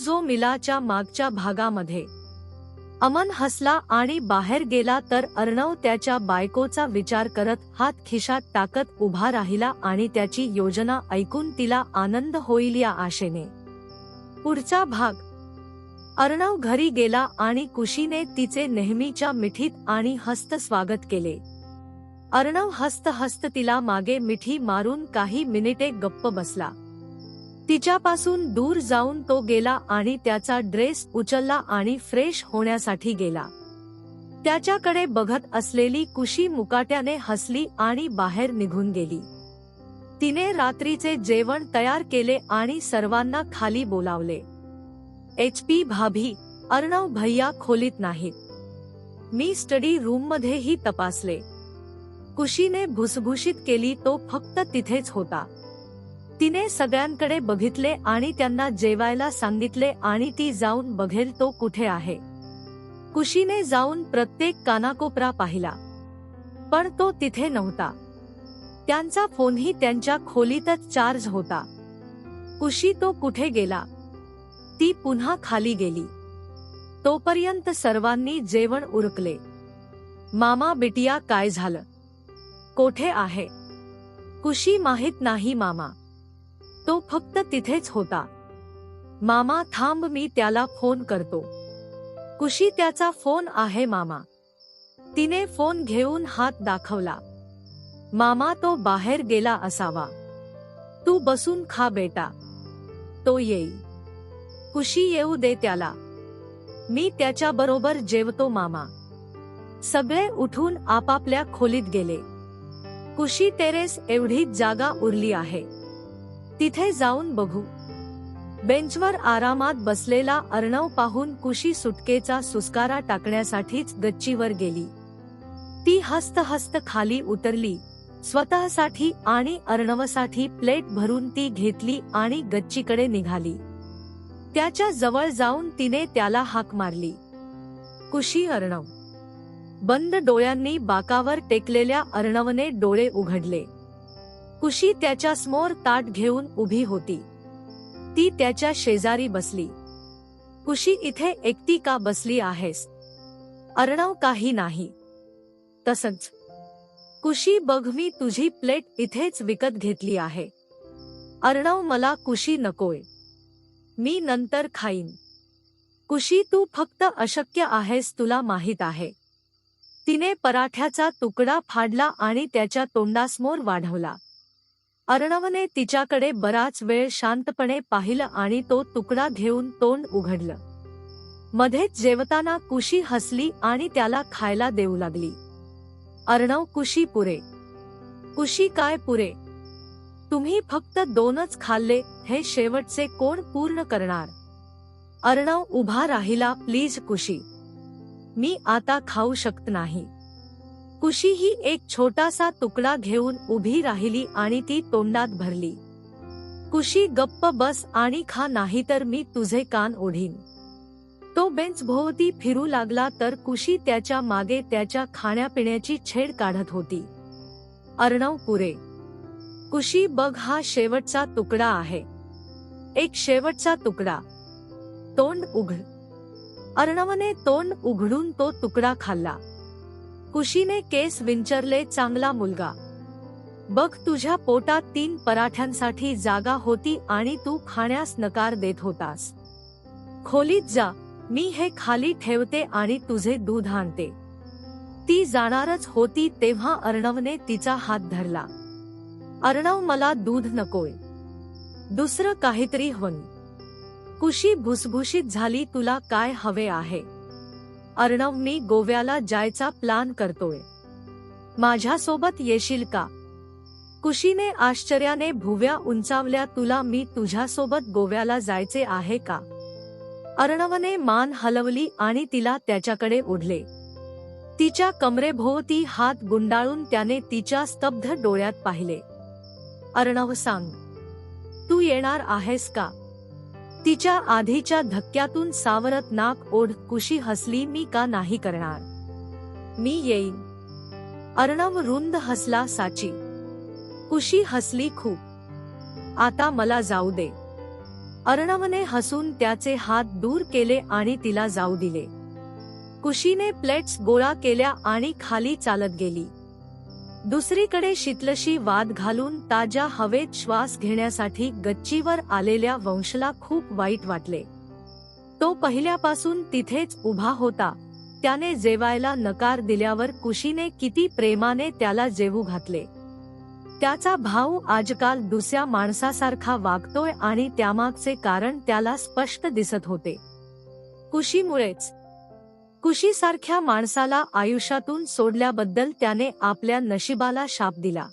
जो मिलाच्या मागच्या भागामध्ये. अमन हसला आणि बाहेर गेला तर अर्णव त्याच्या बायकोचा विचार करत हात खिशात टाकत उभा राहिला आणि त्याची योजना ऐकून तिला आनंद होईल या आशेने. पुढचा भाग. अर्णव घरी गेला आणि कुशीने तिचे नेहमीच्या मिठीत आणि हस्त स्वागत केले. अर्णव हस्त हस्त तिला मागे मिठी मारून काही मिनिटे गप्प बसला. तिच्यापासून दूर जाऊन तो गेला आणि त्याचा ड्रेस उचलला आणि फ्रेश होण्यासाठी गेला. त्याच्याकडे बघत असलेली कुशी मुकाट्याने हसली आणि बाहेर निघून गेली. तिने रात्रीचे जेवण तयार केले आणि सर्वांना खाली बोलावले. HP भाभी, अर्णव भैया खोलीत नाहीत. मी स्टडी रूममध्येही तपासले. कुशीने भुसभुशीत केली. तो फक्त तिथेच होता. तिने सगळ्यांकडे बघितले आणि त्यांना जेवायला सांगितले आणि ती जाऊन बघेल तो कुठे आहे. कुशीने जाऊन प्रत्येक कानाकोपरा पाहिला, पण तो तिथे नव्हता. त्यांचा फोनही त्यांच्या खोलीतच चार्ज होता. कुशी, तो कुठे गेला? ती पुन्हा खाली गेली. तोपर्यंत सर्वांनी जेवण उरकले. मामा, बिटिया काय झालं? कोठे आहे? कुशी, माहित नाही मामा. तो फक्त तिथेच होता. मामा, थांब, मी त्याला फोन करतो. कुशी, त्याचा फोन आहे मामा. तिने फोन घेऊन हात दाखवला. मामा, तो बाहेर गेला असावा. तू बसून खा बेटा, तो येईल. कुशी, येऊ दे त्याला, मी त्याच्याबरोबर जेवतो मामा. सगळे उठून आपापल्या खोलीत गेले. कुशी, टेरेस एवढीच जागा उरली आहे, तिथे जाऊन बघू. बेंचवर आरामात बसलेला अर्णव पाहून कुशी सुटकेचा सुस्कारा टाकण्यासाठीच गच्चीवर गेली. ती हसत हसत खाली उतरली. स्वतःसाठी आणि अर्णवसाठी प्लेट भरून ती घेतली आणि गच्चीकडे निघाली. त्याच्या जवळ जाऊन तिने त्याला हाक मारली. कुशी, अर्णव. बंद डोळ्यांनी बाकावर टेकलेल्या अर्णवने डोळे उघडले. कुशी त्याच्या समोर ताट घेऊन उभी होती. ती त्याच्या शेजारी बसली. कुशी, इथे एकटी का बसली आहेस? अर्णव, काही नाही, तसंच. कुशी, बघ, मी तुझी प्लेट इथेच विकत घेतली आहे. अर्णव, मला कुशी नकोय, मी नंतर खाईन. कुशी, तू फक्त अशक्य आहेस, तुला माहित आहे. तिने पराठ्याचा तुकडा फाडला आणि त्याच्या तोंडासमोर वाढवला. अर्णवने तिच्याकडे बराच वेळ शांतपणे पाहिलं आणि तो तुकडा घेऊन तोंड उघडलं. मध्येच जेवताना कुशी हसली आणि त्याला खायला देऊ लागली. अर्णव, कुशी, पुरे. कुशी, काय पुरे? तुम्ही फक्त 2च खाल्ले, हे शेवटचे कोण पूर्ण करणार? अर्णव उभा राहिला. प्लीज कुशी, मी आता खाऊ शकत नाही. कुशी ही एक छोटासा तुकडा घेऊन उभी राहिली आणि ती तोंडात भरली. कुशी, गप्प बस आणि खा, नाहीतर मी तुझे कान ओढीन. तो बेंच भोवती फिरू लागला तर कुशी त्याच्या मागे त्याच्या खाण्यापिण्याची छेड काढत होती. अर्णव, पुरे. कुशी, बघ, हा शेवटचा तुकडा आहे, एक शेवटचा तुकडा. तोंड उघड. अर्णवने तोंड उघडून तो तुकडा खाल्ला. कुशीने केस विंचरले. चांगला मुलगा. बघ, तुझ्या पोटात 3 पराठ्यांसाठी जागा होती आणि तू खाण्यास नकार देत होतास. खोलीत जा, मी हे खाली ठेवते आणि तुझे दूध आणते. ती जाणारच होती तेव्हा अर्णवने तिचा हात धरला. अर्णव, मला दूध नकोय, दुसरं काहीतरी हवं. कुशी भुसभुशीत झाली. तुला काय हवे आहे? अर्णव, मी गोव्याला जायचा प्लान करतोय, माझ्यासोबत येशील का? कुशीने आश्चर्याने भुवया उंचावल्या. तुला मी तुझ्यासोबत गोव्याला जायचे आहे का? अर्णवने मान हलवली आणि तिला त्याच्याकडे ओढले. तिच्या कमरेभोवती हात गुंडाळून त्याने तिच्या स्तब्ध डोळ्यात पाहिले. अर्णव, सांग, तू येणार आहेस का? तिच्या आधीच्या धक्क्यातून सावरत नाक ओढ कुशी हसली. मी का नाही करणार, मी येईन. अर्णव रुंद हसला. साची? कुशी हसली खूप. आता मला जाऊ दे. अर्णवने हसून त्याचे हात दूर केले आणि तिला जाऊ दिले. कुशीने प्लेट्स गोळा केल्या आणि खाली चालत गेली. दुसरीकडे शीतलशी वाद घालून ताज्या हवेत श्वास घेण्यासाठी गच्चीवर आलेल्या वंशला खूप वाईट वाटले. तो पहिल्यापासून तिथेच उभा होता. त्याने जेवायला नकार दिल्यावर कुशीने किती प्रेमाने त्याला जेवू घातले. त्याचा भाऊ आजकाल दुसऱ्या माणसासारखा वागतोय आणि त्यामागचे कारण त्याला स्पष्ट दिसत होते. कुशीमुळेच. कुशीसारख्या माणसाला आयुष्यातून सोडल्याबद्दल त्याने आपल्या नशिबाला शाप दिला.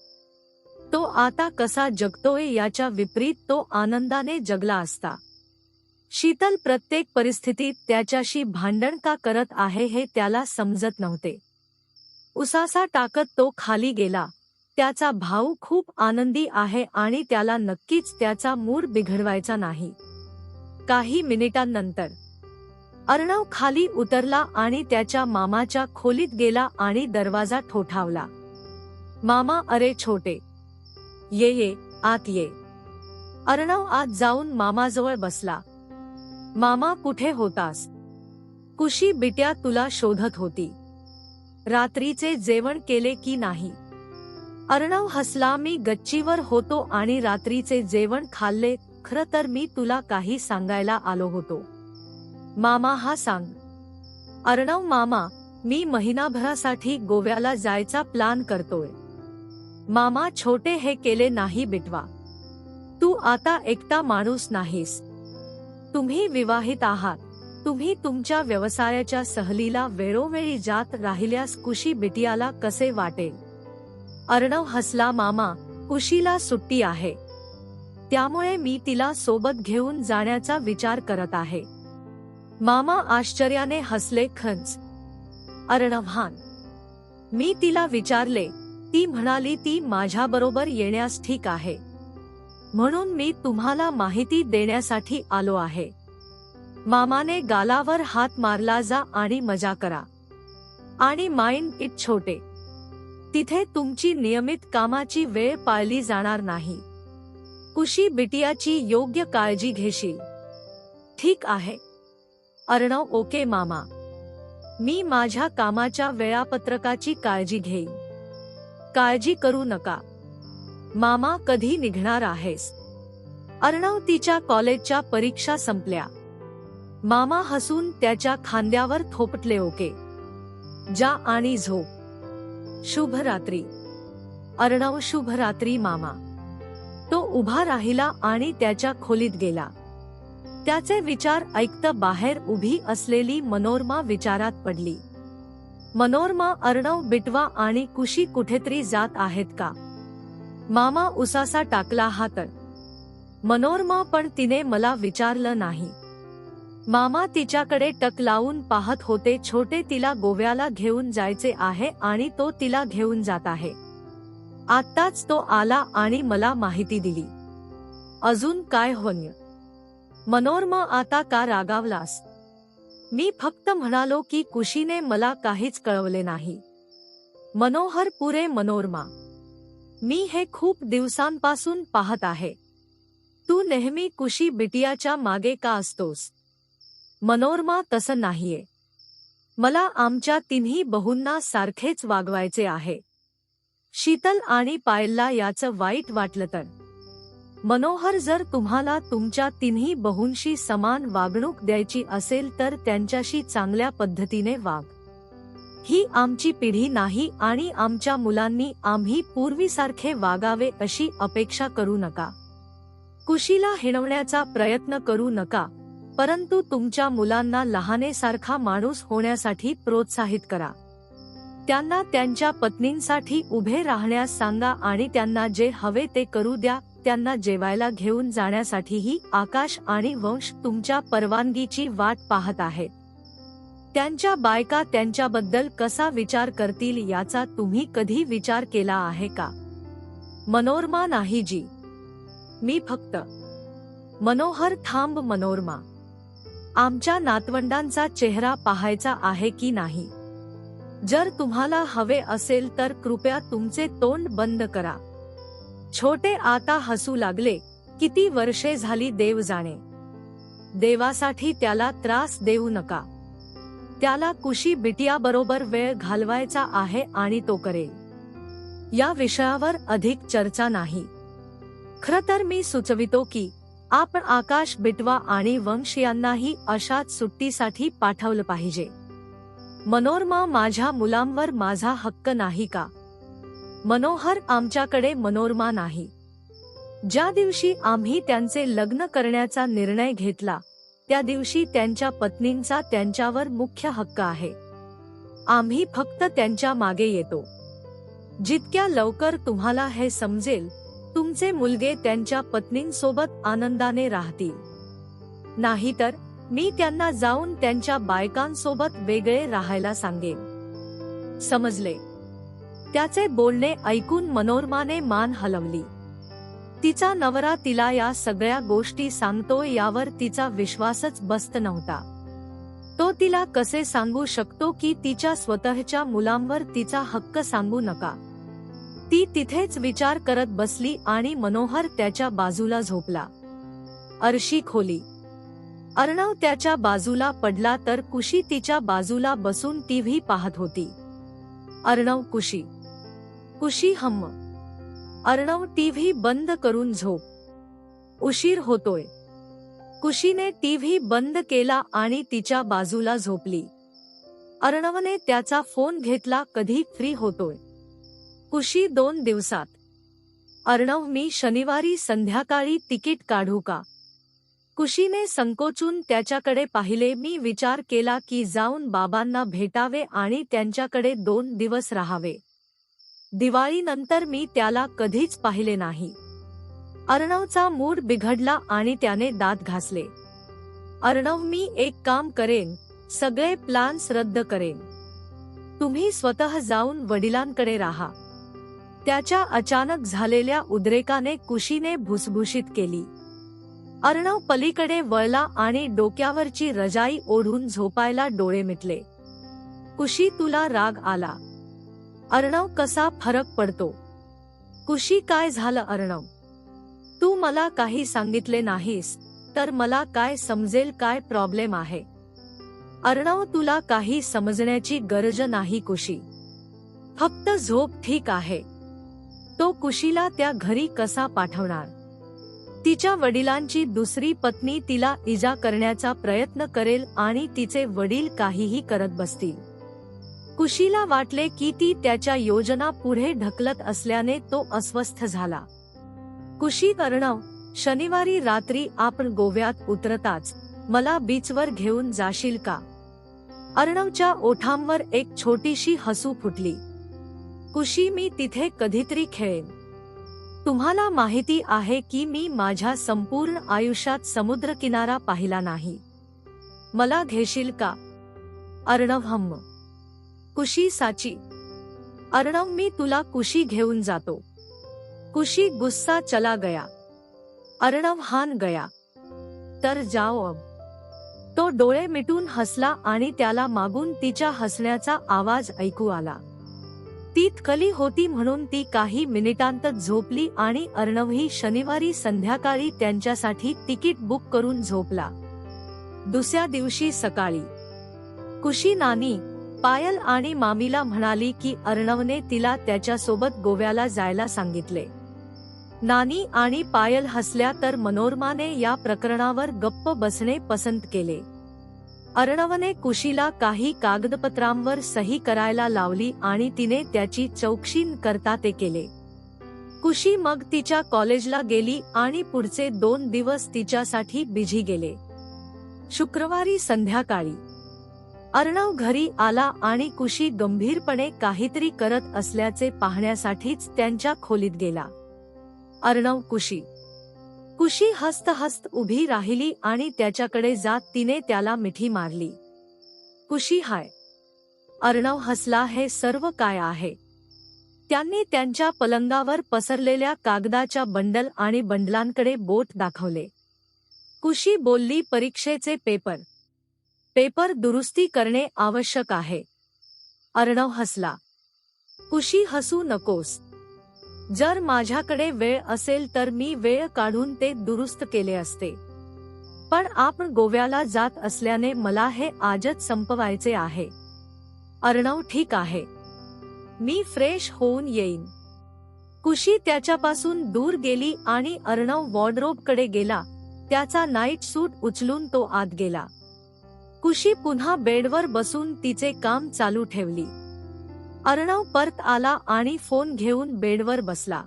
तो आता कसा जगतोय याच्या विपरीत तो आनंदाने जगला असता. शीतल प्रत्येक परिस्थितीत त्याच्याशी भांडण का करत आहे हे त्याला समजत नव्हते. उसासा टाकत तो खाली गेला. त्याचा भाऊ खूप आनंदी आहे आणि त्याला नक्कीच त्याचा मूड बिघडवायचा नाही. काही मिनिटांनंतर अर्णव खाली उतरला आणि त्याच्या मामाच्या खोलीत गेला आणि दरवाजा ठोठावला. मामा, अरे छोटे, ये आत ये. अर्णव आत जाऊन मामाजवळ बसला. मामा, कुठे होतास? कुशी बिट्या तुला शोधत होती. रात्रीचे जेवण केले की नाही? अर्णव हसला. मी गच्चीवर होतो आणि रात्रीचे जेवण खाल्ले. खरं तर मी तुला काही सांगायला आलो होतो. मामा, हा सांग. अर्णव, मामा, मी महिनाभरासाठी गोव्याला जायचा प्लान करतोय. मामा, छोटे, हे केले नाही बिटवा. तू आता एकटा माणूस नाहीस. तुम्ही विवाहित आहात. तुम्ही तुमच्या व्यवसायाच्या सहलीला वेळोवेळी जात राहिल्यास कुशी बिटियाला कसे वाटेल? अर्णव हसला. मामा, कुशीला सुट्टी आहे. त्यामुळे मी तिला सोबत घेऊन जाण्याचा विचार करत आहे. मामा आश्चर्याने हसले. खंच? अर्णव, हान. मी तिला विचारले. ती म्हणाली ती माझ्याबरोबर येण्यास ठीक आहे. म्हणून मी तुम्हाला माहिती देण्यासाठी आलो आहे. मामाने गालावर हात मारला. जा आणि मजा करा. आणि माइंड इट छोटे. तिथे तुमची नियमित कामाची वेळ पाळली जाणार नाही. कुशी बिटियाची योग्य काळजी घेशील. ठीक आहे? अर्णव, ओके मामा. मी माझ्या कामाच्या वेळापत्रकाची काळजी घेईन. काळजी करू नका. मामा, कधी निघणार आहेस? अर्णव, तिच्या कॉलेजच्या परीक्षा संपल्या. मामा हसून त्याच्या खांद्यावर थोपटले. ओके, जा आणि झोप. शुभ रात्री. अर्णव, शुभ रात्री मामा. तो उभा राहिला आणि त्याच्या खोलीत गेला. त्याचे विचार ऐकत बाहेर उभी असलेली मनोरमा विचारात पडली. मनोरमा, अर्णव, बिटवा आणि कुशी कुठेतरी जात आहेत का? मामा उसासा टाकला. हा तर. मनोरमा, पण तिने मला विचारलं नाही. मामा तिच्याकडे टक लावून पाहत होते. छोटे, तिला गोव्याला घेऊन जायचे आहे आणि तो तिला घेऊन जात आहे. आत्ताच तो आला आणि मला माहिती दिली. अजून काय होय? मनोरमा, आता का रागावलास? मी फक्त म्हणालो की कुशीने मला काहीच कळवले नाही. मनोहर पुरे. मनोरमा, मी हे खूप दिवसांपासून पाहत आहे. तू नेहमी कुशी बिटियाच्या मागे का असतोस? मनोरमा, तसं नाहीये. मला आमच्या तिन्ही बहूंना सारखेच वागवायचे आहे. शीतल आणि पायलला याचं वाईट वाटलं तर? मनोहर, जर तुम्हाला तुमच्या तिन्ही बहूंशी समान वागणूक द्यायची असेल तर त्यांच्याशी चांगल्या पद्धतीने वाग. ही आमची पिढी नाही आणि आमच्या मुलांनी आम्ही पूर्वीसारखे वागावे अशी अपेक्षा करू नका. कुशीला हिणवण्याचा प्रयत्न करू नका, परंतु तुमच्या मुलांना लहानेसारखा माणूस होण्यासाठी प्रोत्साहित करा. त्यांना त्यांच्या पत्नींसाठी उभे राहण्यास सांगा आणि त्यांना जे हवे ते करू द्या. त्यांना जेवायला घेऊन जाण्यासाठीही आकाश आणि वंश तुमच्या परवानगीची वाट पाहत आहेत. त्यांच्या बायका त्यांच्याबद्दल कसा विचार करतील याचा तुम्ही कधी विचार केला आहे का? मनोरमा, नाही जी. मी फक्त. मनोहर, थांब. मनोरमा, आमच्या नातवंडांचा चेहरा पाहायचा आहे की नाही? जर तुम्हाला हवे असेल तर कृपया तुमचे तोंड बंद करा. छोटे आता हसू लागले. किती वर्षे झाली देव जाणे. देवासाठी त्याला त्रास देऊ नका. त्याला कुशी बिटियाबरोबर वेळ घालवायचा आहे आणि तो करेल. या विषयावर अधिक चर्चा नाही. खरं तर मी सुचवितो की आपण आकाश बिटवा आणि वंश यांनाही अशाच सुट्टीसाठी पाठवलं पाहिजे. मनोरमा, माझ्या मुलांवर माझा हक्क नाही का? मनोहर, आमच्याकडे मनोरमा नाही. ज्या दिवशी आम्ही त्यांचे लग्न करण्याचा निर्णय घेतला त्या दिवशी त्यांच्या पत्नींचा त्यांच्यावर मुख्य हक्क आहे. आम्ही फक्त त्यांच्या मागे येतो. जितक्या लवकर तुम्हाला हे समजेल, तुमचे मुलगे त्यांच्या पत्नींसोबत आनंदाने राहतील. नाहीतर मी त्यांना जाऊन त्यांच्या बायकांसोबत वेगळे राहायला सांगेन. समजले? त्याचे बोलणे ऐकून मनोरमाने मान हलवली. तिचा नवरा तिला या सगळ्या गोष्टी सांगतोय यावर तिचा विश्वासच बसत नव्हता. तो तिला कसे सांगू शकतो की तिच्या स्वतःच्या मुलांवर तिचा हक्क सांगू नका? ती तिथेच विचार करत बसली आणि मनोहर त्याच्या बाजूला झोपला. अर्शी खोली. अर्णव त्याच्या बाजूला पडला तर कुशी तिच्या बाजूला बसून टीव्ही पाहत होती. अर्णव, कुशी. कुशी हम्म. अर्णव, टीव्ही बंद करून झोप. उशीर होतोय. कुशीने टीव्ही बंद केला आणि तिच्या बाजूला झोपली. अर्णवने त्याचा फोन घेतला. कधी फ्री होतोय? कुशी, 2 दिवसात. अर्णव, मी शनिवारी संध्याकाळी तिकीट काढू का? कुशीने संकोचून त्याच्याकडे पाहिले. मी विचार केला की जाऊन बाबांना भेटावे आणि त्यांच्याकडे 2 दिवस राहावे. दिवाळीनंतर मी त्याला कधीच पाहिले नाही. अर्णवचा मूड बिघडला आणि त्याने दात घासले. अर्णव, मी एक काम करेन, सगळे प्लॅन्स रद्द करेन. तुम्ही स्वतः जाऊन वडिलांकडे राहा. त्याच्या अचानक झालेल्या उद्रेकाने कुशीने भुसभुशीत केली. अर्णव पलीकडे वळला आणि डोक्यावरची रजाई ओढून झोपायला डोळे मिटले. कुशी, तुला राग आला? अर्णव, कसा फरक पडतो? कुशी, काय झालं अर्णव? तू मला काही सांगितले नाहीस तर मला काय समजेल काय प्रॉब्लेम आहे? अर्णव, तुला काही समजण्याची गरज नाही कुशी. फक्त झोप, ठीक आहे? तो कुशीला त्या घरी कसा पाठवणार? तिच्या वडिलांची दुसरी पत्नी तिला इजा करण्याचा प्रयत्न करेल आणि तिचे वडील काहीही करत बसतील. कुशीला वाटले की ती त्याच्या योजना पुढे ढकलत असल्याने तो अस्वस्थ झाला. कुशी, अर्णव, शनिवारी रात्री आपण गोव्यात उतरताच मला बीचवर घेऊन जाशील का? अर्णवच्या ओठांवर एक छोटीशी हसू फुटली. कुशी, मी तिथे कधीतरी खेळेन. तुम्हाला माहिती आहे की मी माझ्या संपूर्ण आयुष्यात समुद्रकिनारा पाहिला नाही. मला घेशील का? अर्णव, हम्म. कुशी, साची? अर्णव, मी तुला कुशी घेऊन जातो. कुशी, गुस्सा चला गया. अर्णव, हान गया. तर जाओ अब. तो डोळे मिटून हसला आणि त्याला मागून तिच्या हसण्याचा आवाज ऐकू आला. ती थकली होती म्हणून ती काही मिनिटांतच झोपली आणि अर्णवही शनिवारी संध्याकाळी त्यांच्यासाठी तिकीट बुक करून झोपला. दुसऱ्या दिवशी सकाळी कुशी नानी, पायल आणि मामीला म्हणाली की अर्णवने तिला त्याच्यासोबत गोव्याला जायला सांगितले. नानी आणि पायल हसल्या तर मनोरमाने या प्रकरणावर गप्प बसणे पसंत केले. अर्णवने कुशीला काही कागदपत्रांवर सही करायला लावली आणि तिने त्याची चौकशी करता ते केले. कुशी मग तिच्या कॉलेजला गेली आणि पुढचे 2 दिवस तिच्यासाठी बिझी गेले. शुक्रवारी संध्याकाळी अर्णव घरी आला आणि कुशी गंभीरपणे काहीतरी करत असल्याचे पाहण्यासाठीच त्यांच्या खोलीत गेला. अर्णव, कुशी. कुशी हसत हसत उभी राहिली आणि त्याच्याकडे जात तिने त्याला मिठी मारली. कुशी, हाय. अर्णव हसला. हे सर्व काय आहे? त्यांनी त्यांच्या पलंगावर पसरलेल्या कागदाच्या बंडल आणि बंडलांकडे बोट दाखवले. कुशी बोलली, परीक्षेचे पेपर. पेपर दुरुस्ती करणे आवश्यक आहे. अर्णव हसला. कुशी, हसू नकोस. जर माझ्याकडे वेळ असेल तर मी वेळ काढून ते दुरुस्त केले असते. पण आपण गोव्याला जात असल्याने मला हे आजच संपवायचे आहे. अर्णव ठीक आहे, मी फ्रेश होऊन येईन. कुशी त्याच्यापासून दूर गेली आणि अर्णव वॉर्डरोबकडे गेला. त्याचा नाईट सूट उचलून तो आत गेला. कुशी पुन्हा बेडवर बसून तिचे काम चालू ठेवली. अर्णव परत आला आणि फोन घेऊन बेडवर बसला.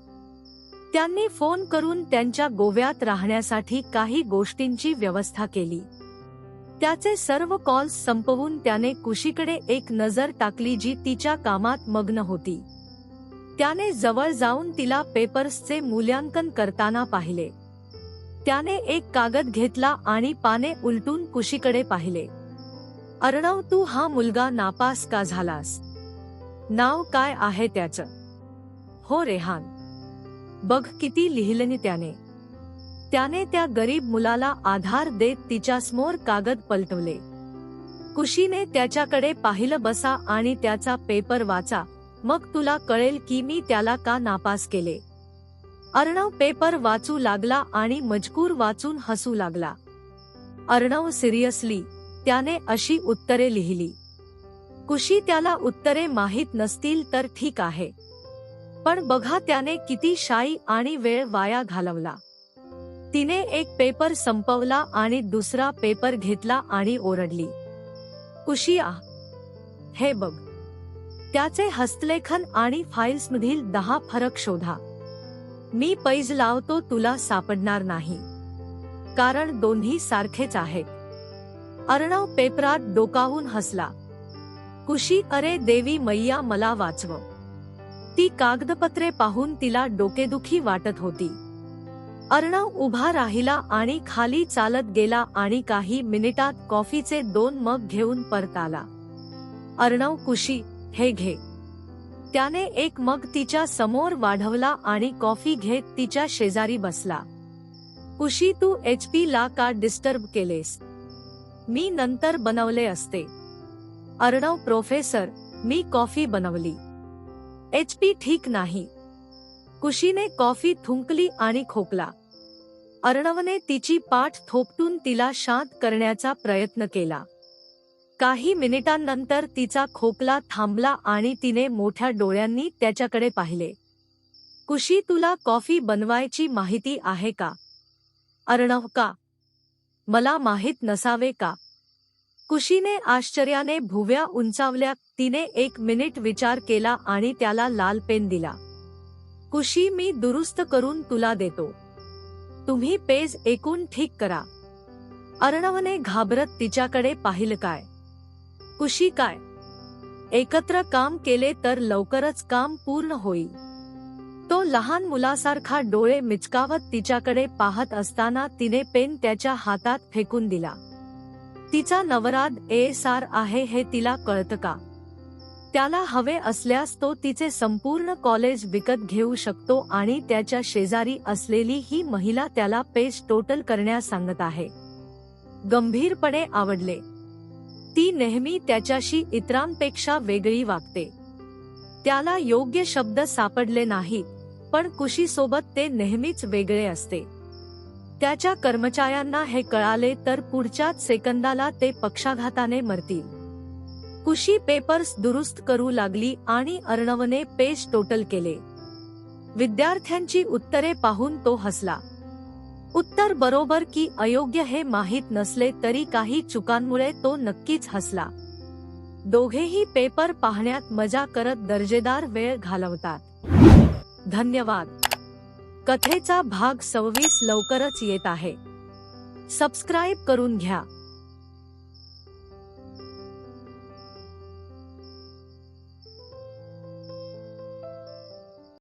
त्यांनी फोन करून त्यांच्या गोव्यात राहण्यासाठी काही गोष्टींची व्यवस्था केली. त्याचे सर्व कॉल्स संपवून त्याने कुशीकडे एक नजर टाकली जी तिच्या कामात मग्न होती. त्याने जवळ जाऊन तिला पेपर्सचे मूल्यांकन करताना पाहिले. त्याने एक कागद घेतला आणि पाने उलटून कुशीकडे पाहिले. अर्णव, तू हा मुलगा नापास का झालास? नाव काय आहे त्याचं? हो रेहान. बघ किती लिहिलं त्याने. त्याने त्या गरीब मुलाला आधार देत तिच्यासमोर कागद पलटवले. कुशीने त्याच्याकडे पाहिलं. बसा आणि त्याचा पेपर वाचा, मग तुला कळेल की मी त्याला का नापास केले. अर्णव पेपर वाचू लागला आणि मजकूर वाचून हसू लागला. अर्णव, सिरियसली? त्याने अशी उत्तरे लिहिली. कुशी, त्याला उत्तरे माहीत नसतील तर ठीक आहे, पण बघा त्याने किती शाई आणि वेळ वाया घालवला. तिने एक पेपर संपवला आणि दुसरा पेपर घेतला आणि ओरडली, कुशी हे बघ. त्याचे हस्तलेखन आणि फाईल्समधील 10 फरक शोधा. मी पैज लावतो, तुला सापडणार नाही, कारण दोन्ही सारखेच आहेत. अर्णव पेपरात डोकावून हसला. कुशी, अरे देवी मैया, मला वाचव. ती कागदपत्रे पाहून तिला डोकेदुखी वाटत होती. अर्णव उभा राहिला आणि खाली चालत गेला आणि काही मिनिटात कॉफीचे 2 मग घेऊन परत आला. अर्णव, कुशी, हे घे. त्याने एक मग तिच्या समोर वाढवला आणि कॉफी घेत तिच्या शेजारी बसला. कुशी, तू HP ला का डिस्टर्ब केलेस? मी नंतर बनवले असते. अर्णव, प्रोफेसर, मी कॉफी बनवली. HP ठीक नाही. कुशीने कॉफी थुंकली आणि खोकला. अर्णवने तिची पाठ थोपटून तिला शांत करण्याचा प्रयत्न केला. काही मिनिटांनंतर तिचा खोकला थांबला आणि तिने मोठ्या डोळ्यांनी त्याच्याकडे पाहिले. कुशी, तुला कॉफी बनवायची माहिती आहे का? अर्णव, का? मला माहित नसावे का? कुशीने आश्चर्याने भुवया उंचावल्या. तिने 1 मिनिट विचार केला आणि त्याला लाल पेन दिला. कुशी, मी दुरुस्त करून तुला देतो. तुम्ही पेज एकूण ठीक करा. अर्णवने घाबरत तिच्याकडे पाहिलं. काय? कुशी, काय? एकत्र काम केले तर लवकरच काम पूर्ण होईल. तो लहान मुलासारखा डोळे मिचकावत तिच्याकडे पाहत असताना तिने पेन त्याच्या हातात फेकून दिला. तिचा नवरा ASR आहे हे तिला कळतं का? त्याला हवे असल्यास तो तिचे संपूर्ण कॉलेज विकत घेऊ शकतो आणि त्याच्या शेजारी असलेली ही महिला त्याला पेज टोटल करण्यास सांगत आहे. गंभीरपणे आवडले. ती नेहमी त्याच्याशी इतरांपेक्षा वेगळी वागते. त्याला योग्य शब्द सापडले नाहीत, पण कुशीसोबत ते नेहमीच वेगळे असते. त्याच्या कर्मचाऱ्यांना हे कळाले तर पुढच्याच सेकंदाला ते पक्षाघाताने मरतील. कुशी पेपर्स दुरुस्त करू लागली आणि अर्णवने पेज टोटल केले. विद्यार्थ्यांची उत्तरे पाहून तो हसला. उत्तर बरोबर की अयोग्य हे माहीत नसले तरी काही चुकांमुळे तो नक्कीच हसला. दोघेही पेपर पाहण्यात मजा करत दर्जेदार वेळ घालवतात. धन्यवाद. कथेचा भाग 26 लवकरच येत आहे. सबस्क्राईब करून घ्या.